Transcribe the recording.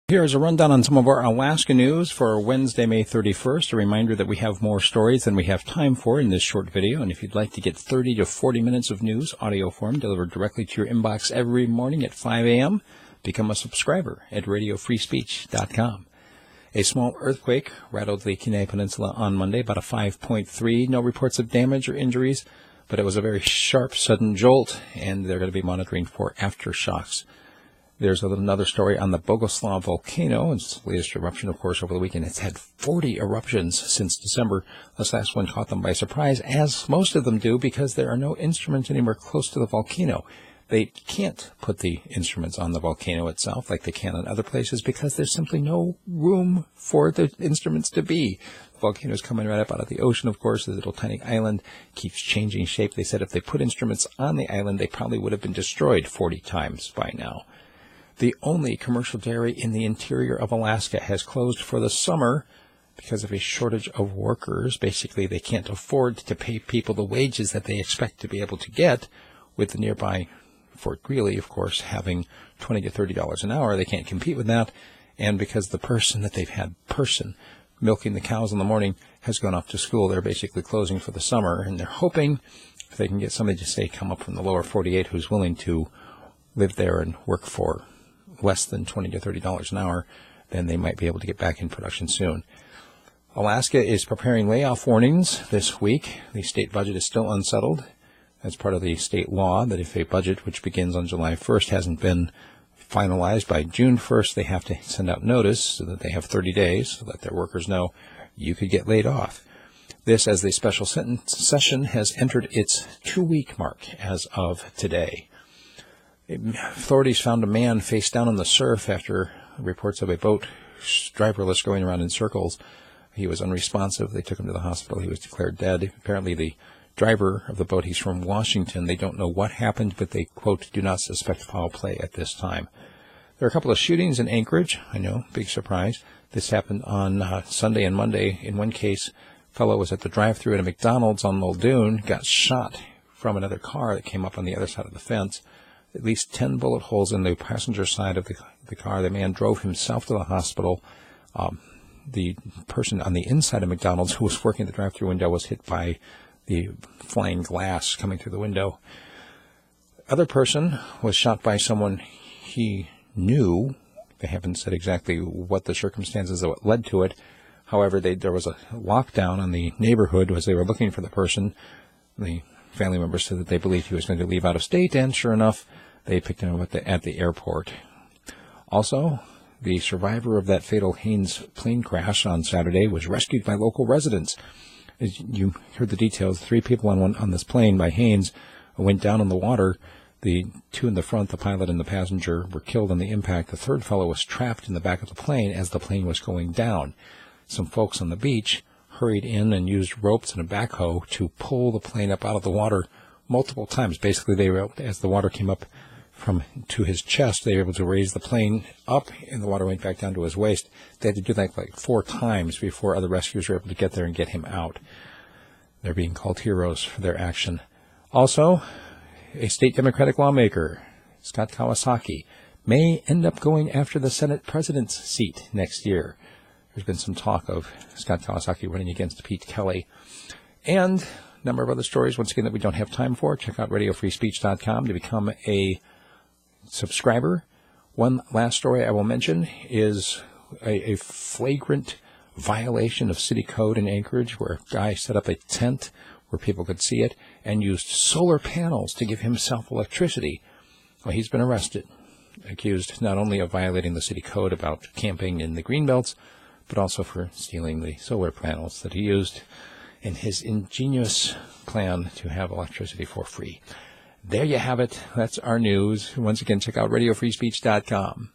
Here is a rundown on some of our Alaska news for Wednesday, May 31st. A reminder that we have more stories than we have time for in this short video. And if you'd like to get 30 to 40 minutes of news, audio form, delivered directly to your inbox every morning at 5 a.m., become a subscriber at radiofreespeech.com. A small earthquake rattled the Kenai Peninsula on Monday, about a 5.3. No reports of damage or injuries, but it was a very sharp, sudden jolt, and they're going to be monitoring for aftershocks. There's another story on the Bogoslof volcano. It's the latest eruption, of course, over the weekend. It's had 40 eruptions since December. This last one caught them by surprise, as most of them do, because there are no instruments anywhere close to the volcano. They can't put the instruments on the volcano itself like they can in other places because there's simply no room for the instruments to be. The volcano is coming right up out of the ocean, of course. The little tiny island keeps changing shape. They said if they put instruments on the island, they probably would have been destroyed 40 times by now. The only commercial dairy in the interior of Alaska has closed for the summer because of a shortage of workers. Basically, they can't afford to pay people the wages that they expect to be able to get, with the nearby Fort Greely, of course, having $20 to $30 an hour. They can't compete with that. And because the person that they've had milking the cows in the morning has gone off to school, they're basically closing for the summer. And they're hoping if they can get somebody to, say, come up from the lower 48 who's willing to live there and work for less than $20 to $30 an hour, then they might be able to get back in production soon. Alaska is preparing layoff warnings this week. The state budget is still unsettled. That's part of the state law that if a budget, which begins on July 1st, hasn't been finalized by June 1st, they have to send out notice so that they have 30 days so that their workers know you could get laid off. This, as the special session has entered its 2-week mark as of today. Authorities found a man face down in the surf after reports of a boat, driverless, going around in circles. He was unresponsive. They took him to the hospital. He was declared dead. Apparently, the driver of the boat, he's from Washington. They don't know what happened, but they, quote, do not suspect foul play at this time. There are a couple of shootings in Anchorage. I know, big surprise. This happened on Sunday and Monday. In one case, a fellow was at the drive-thru at a McDonald's on Muldoon, got shot from another car that came up on the other side of the fence. At least 10 bullet holes in the passenger side of the car. The man drove himself to the hospital. The person on the inside of McDonald's who was working the drive-thru window was hit by the flying glass coming through the window. Other person was shot by someone he knew. They haven't said exactly what the circumstances that led to it. However, there was a lockdown on the neighborhood as they were looking for the person. The family members said that they believed he was going to leave out of state, and sure enough, they picked him up at the airport. Also, the survivor of that fatal Haines plane crash on Saturday was rescued by local residents. As you heard the details, 3 people on this plane by Haines went down in the water. The 2 in the front, the pilot and the passenger, were killed in the impact. The third fellow was trapped in the back of the plane as the plane was going down. Some folks on the beach hurried in and used ropes and a backhoe to pull the plane up out of the water multiple times. Basically, they were, as the water came up to his chest, they were able to raise the plane up, and the water went back down to his waist. They had to do that like 4 times before other rescuers were able to get there and get him out. They're being called heroes for their action. Also, a state Democratic lawmaker, Scott Kawasaki, may end up going after the Senate president's seat next year. There's been some talk of Scott Kawasaki running against Pete Kelly. And a number of other stories, once again, that we don't have time for. Check out radiofreespeech.com to become a subscriber. One last story I will mention is a flagrant violation of city code in Anchorage, where a guy set up a tent where people could see it and used solar panels to give himself electricity. Well, he's been arrested, accused not only of violating the city code about camping in the greenbelts, but also for stealing the solar panels that he used in his ingenious plan to have electricity for free. There you have it. That's our news. Once again, check out radiofreespeech.com.